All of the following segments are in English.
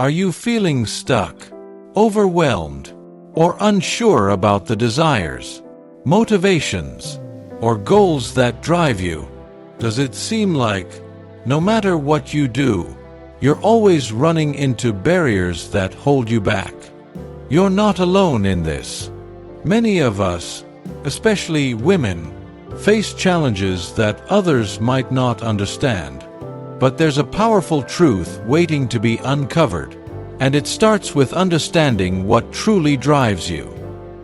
Are you feeling stuck, overwhelmed, or unsure about the desires, motivations, or goals that drive you? Does it seem like, no matter what you do, you're always running into barriers that hold you back? You're not alone in this. Many of us, especially women, face challenges that others might not understand. But there's a powerful truth waiting to be uncovered, and it starts with understanding what truly drives you.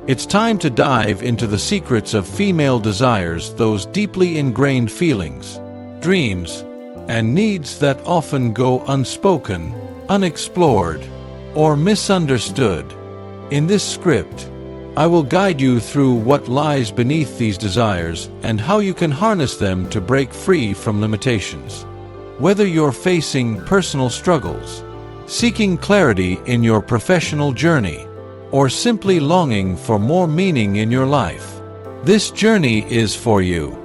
It's time to dive into the secrets of female desires, those deeply ingrained feelings, dreams, and needs that often go unspoken, unexplored, or misunderstood. In this script, I will guide you through what lies beneath these desires and how you can harness them to break free from limitations. Whether you're facing personal struggles, seeking clarity in your professional journey, or simply longing for more meaning in your life, this journey is for you.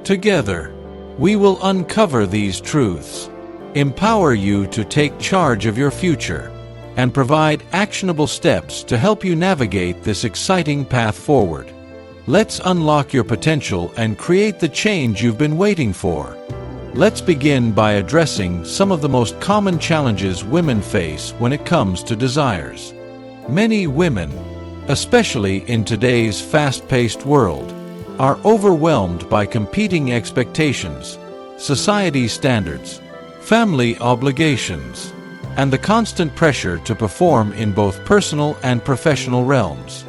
Together, we will uncover these truths, empower you to take charge of your future, and provide actionable steps to help you navigate this exciting path forward. Let's unlock your potential and create the change you've been waiting for. Let's begin by addressing some of the most common challenges women face when it comes to desires. Many women, especially in today's fast-paced world, are overwhelmed by competing expectations, society standards, family obligations, and the constant pressure to perform in both personal and professional realms.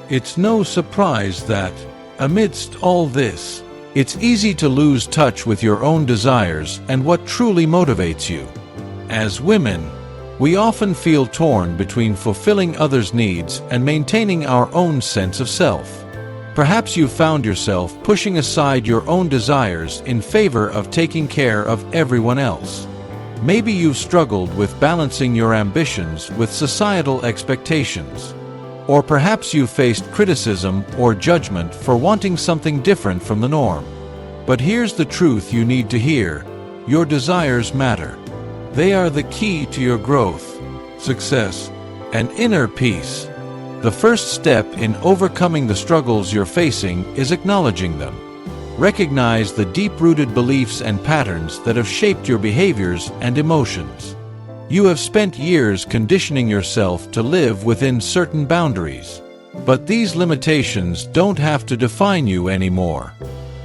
It's no surprise that, amidst all this, it's easy to lose touch with your own desires and what truly motivates you. As women, we often feel torn between fulfilling others' needs and maintaining our own sense of self. Perhaps you've found yourself pushing aside your own desires in favor of taking care of everyone else. Maybe you've struggled with balancing your ambitions with societal expectations. Or perhaps you've faced criticism or judgment for wanting something different from the norm. But here's the truth you need to hear: your desires matter. They are the key to your growth, success, and inner peace. The first step in overcoming the struggles you're facing is acknowledging them. Recognize the deep-rooted beliefs and patterns that have shaped your behaviors and emotions. You have spent years conditioning yourself to live within certain boundaries. But these limitations don't have to define you anymore.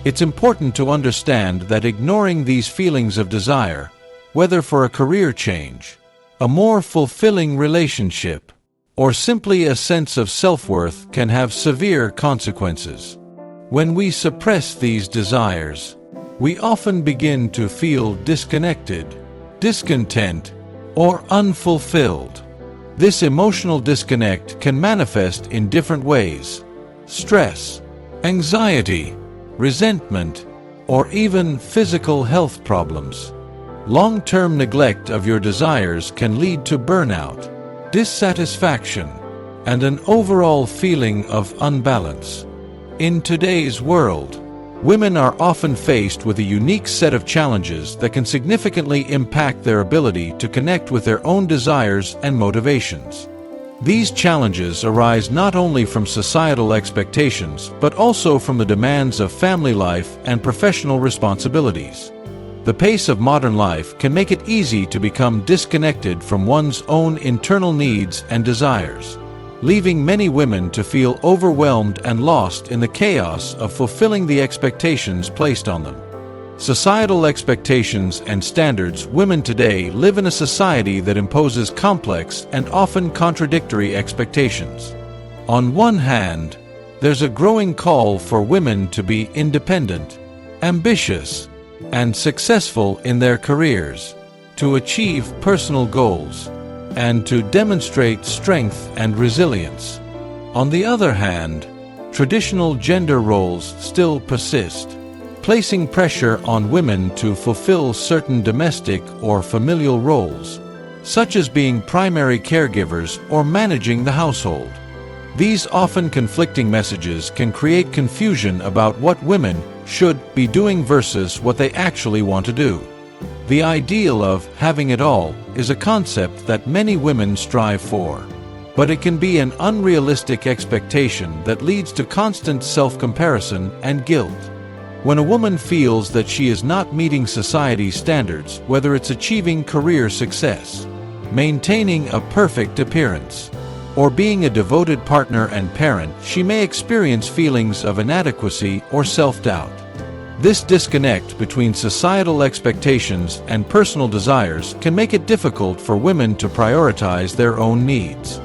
It's important to understand that ignoring these feelings of desire, whether for a career change, a more fulfilling relationship, or simply a sense of self-worth, can have severe consequences. When we suppress these desires, we often begin to feel disconnected, discontent, or unfulfilled. This emotional disconnect can manifest in different ways: stress, anxiety, resentment, or even physical health problems. Long-term neglect of your desires can lead to burnout, dissatisfaction, and an overall feeling of unbalance. In today's world, women are often faced with a unique set of challenges that can significantly impact their ability to connect with their own desires and motivations. These challenges arise not only from societal expectations, but also from the demands of family life and professional responsibilities. The pace of modern life can make it easy to become disconnected from one's own internal needs and desires, leaving many women to feel overwhelmed and lost in the chaos of fulfilling the expectations placed on them. Societal expectations and standards. Women today live in a society that imposes complex and often contradictory expectations. On one hand, there's a growing call for women to be independent, ambitious, and successful in their careers, to achieve personal goals, and to demonstrate strength and resilience. On the other hand, traditional gender roles still persist, placing pressure on women to fulfill certain domestic or familial roles, such as being primary caregivers or managing the household. These often conflicting messages can create confusion about what women should be doing versus what they actually want to do. The ideal of having it all is a concept that many women strive for. But it can be an unrealistic expectation that leads to constant self-comparison and guilt. When a woman feels that she is not meeting society's standards, whether it's achieving career success, maintaining a perfect appearance, or being a devoted partner and parent, she may experience feelings of inadequacy or self-doubt. This disconnect between societal expectations and personal desires can make it difficult for women to prioritize their own needs.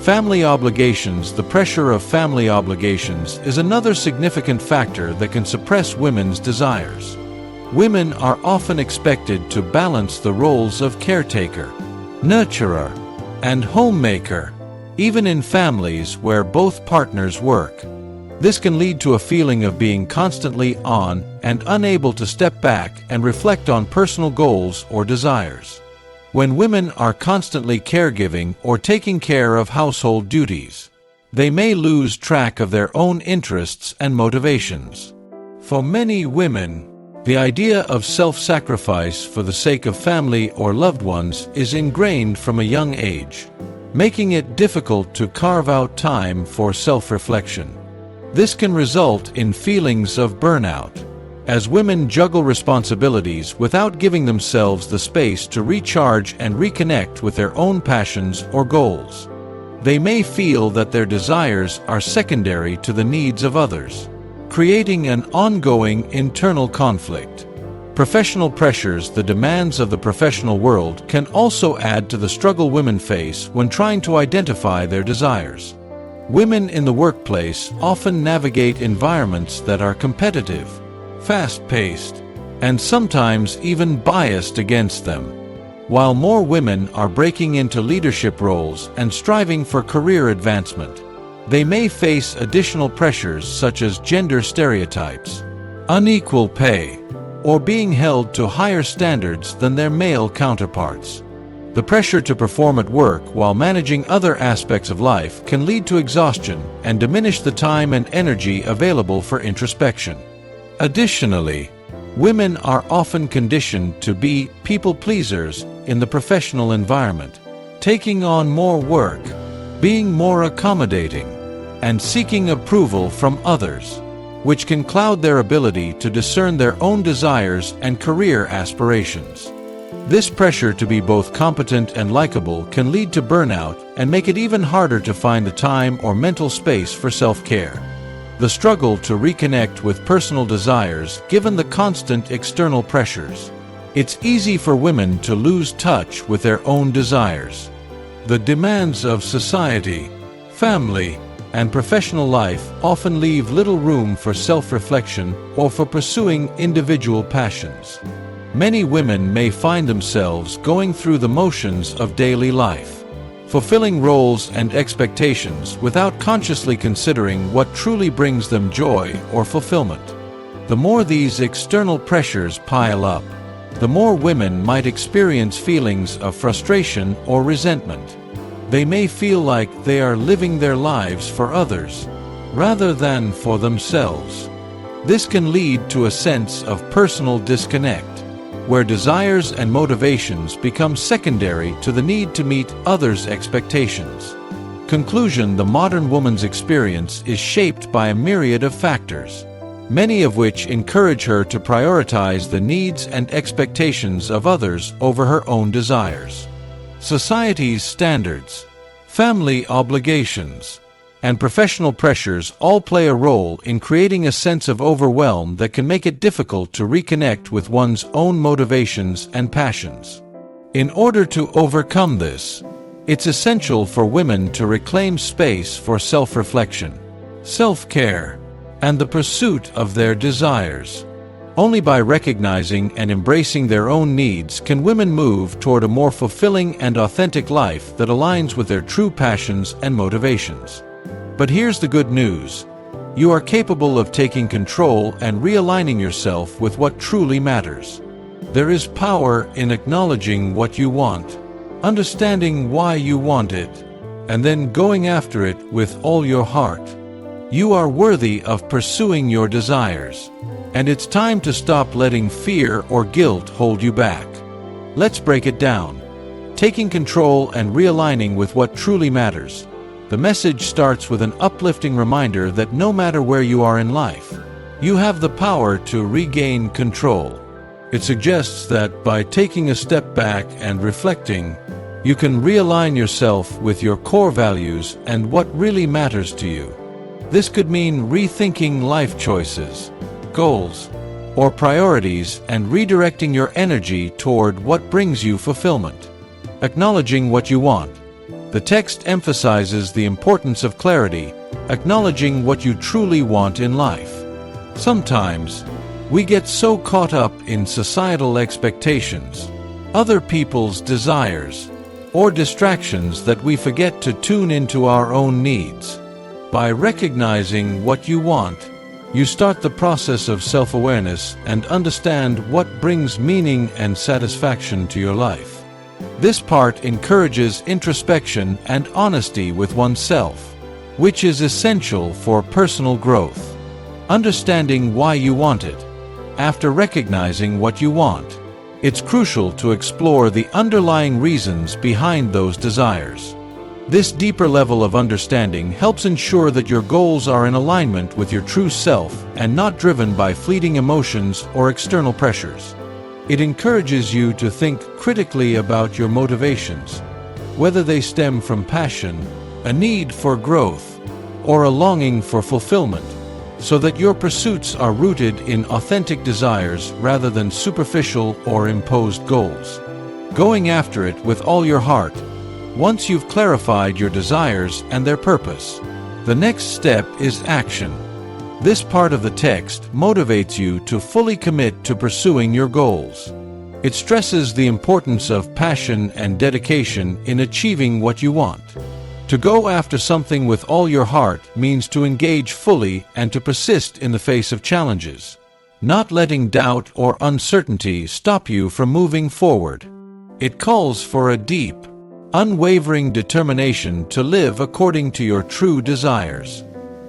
Family obligations. The pressure of family obligations is another significant factor that can suppress women's desires. Women are often expected to balance the roles of caretaker, nurturer, and homemaker, even in families where both partners work. This can lead to a feeling of being constantly on and unable to step back and reflect on personal goals or desires. When women are constantly caregiving or taking care of household duties, they may lose track of their own interests and motivations. For many women, the idea of self-sacrifice for the sake of family or loved ones is ingrained from a young age, making it difficult to carve out time for self-reflection. This can result in feelings of burnout, as women juggle responsibilities without giving themselves the space to recharge and reconnect with their own passions or goals. They may feel that their desires are secondary to the needs of others, creating an ongoing internal conflict. Professional pressures. The demands of the professional world can also add to the struggle women face when trying to identify their desires. Women in the workplace often navigate environments that are competitive, fast-paced, and sometimes even biased against them. While more women are breaking into leadership roles and striving for career advancement, they may face additional pressures such as gender stereotypes, unequal pay, or being held to higher standards than their male counterparts. The pressure to perform at work while managing other aspects of life can lead to exhaustion and diminish the time and energy available for introspection. Additionally, women are often conditioned to be people-pleasers in the professional environment, taking on more work, being more accommodating, and seeking approval from others, which can cloud their ability to discern their own desires and career aspirations. This pressure to be both competent and likable can lead to burnout and make it even harder to find the time or mental space for self-care. The struggle to reconnect with personal desires given the constant external pressures. It's easy for women to lose touch with their own desires. The demands of society, family, and professional life often leave little room for self-reflection or for pursuing individual passions. Many women may find themselves going through the motions of daily life, fulfilling roles and expectations without consciously considering what truly brings them joy or fulfillment. The more these external pressures pile up, the more women might experience feelings of frustration or resentment. They may feel like they are living their lives for others, rather than for themselves. This can lead to a sense of personal disconnect, where desires and motivations become secondary to the need to meet others' expectations. Conclusion: the modern woman's experience is shaped by a myriad of factors, many of which encourage her to prioritize the needs and expectations of others over her own desires. Society's standards, family obligations, and professional pressures all play a role in creating a sense of overwhelm that can make it difficult to reconnect with one's own motivations and passions. In order to overcome this, it's essential for women to reclaim space for self-reflection, self-care, and the pursuit of their desires. Only by recognizing and embracing their own needs can women move toward a more fulfilling and authentic life that aligns with their true passions and motivations. But here's the good news. You are capable of taking control and realigning yourself with what truly matters. There is power in acknowledging what you want, understanding why you want it, and then going after it with all your heart. You are worthy of pursuing your desires, and it's time to stop letting fear or guilt hold you back. Let's break it down. Taking control and realigning with what truly matters. The message starts with an uplifting reminder that no matter where you are in life, you have the power to regain control. It suggests that by taking a step back and reflecting, you can realign yourself with your core values and what really matters to you. This could mean rethinking life choices, goals, or priorities and redirecting your energy toward what brings you fulfillment. Acknowledging what you want. The text emphasizes the importance of clarity, acknowledging what you truly want in life. Sometimes, we get so caught up in societal expectations, other people's desires, or distractions that we forget to tune into our own needs. By recognizing what you want, you start the process of self-awareness and understand what brings meaning and satisfaction to your life. This part encourages introspection and honesty with oneself, which is essential for personal growth. Understanding why you want it. After recognizing what you want, it's crucial to explore the underlying reasons behind those desires. This deeper level of understanding helps ensure that your goals are in alignment with your true self and not driven by fleeting emotions or external pressures. It encourages you to think critically about your motivations, whether they stem from passion, a need for growth, or a longing for fulfillment, so that your pursuits are rooted in authentic desires rather than superficial or imposed goals. Going after it with all your heart. Once you've clarified your desires and their purpose, the next step is action. This part of the text motivates you to fully commit to pursuing your goals. It stresses the importance of passion and dedication in achieving what you want. To go after something with all your heart means to engage fully and to persist in the face of challenges, not letting doubt or uncertainty stop you from moving forward. It calls for a deep, unwavering determination to live according to your true desires.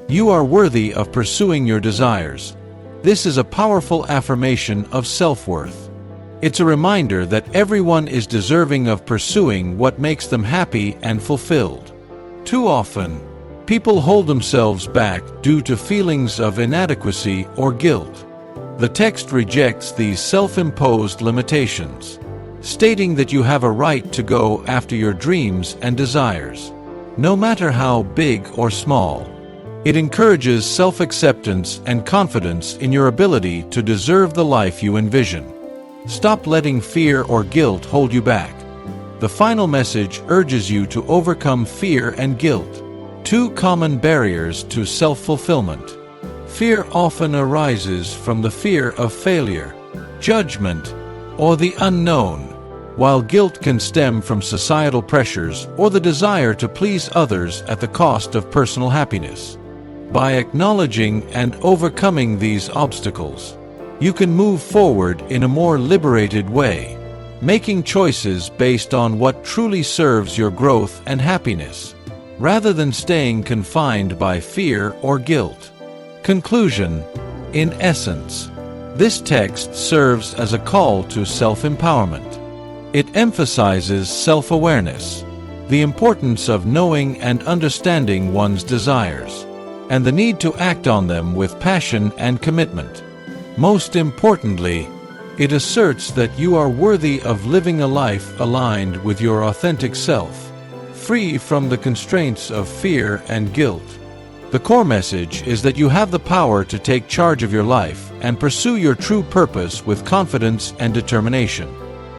You are worthy of pursuing your desires. This is a powerful affirmation of self-worth. It's a reminder that everyone is deserving of pursuing what makes them happy and fulfilled. Too often, people hold themselves back due to feelings of inadequacy or guilt. The text rejects these self-imposed limitations, stating that you have a right to go after your dreams and desires, no matter how big or small. It encourages self-acceptance and confidence in your ability to deserve the life you envision. Stop letting fear or guilt hold you back. The final message urges you to overcome fear and guilt, two common barriers to self-fulfillment. Fear often arises from the fear of failure, judgment, or the unknown, while guilt can stem from societal pressures or the desire to please others at the cost of personal happiness. By acknowledging and overcoming these obstacles, you can move forward in a more liberated way, making choices based on what truly serves your growth and happiness, rather than staying confined by fear or guilt. Conclusion. In essence, this text serves as a call to self-empowerment. It emphasizes self-awareness, the importance of knowing and understanding one's desires, and the need to act on them with passion and commitment. Most importantly, it asserts that you are worthy of living a life aligned with your authentic self, free from the constraints of fear and guilt. The core message is that you have the power to take charge of your life and pursue your true purpose with confidence and determination.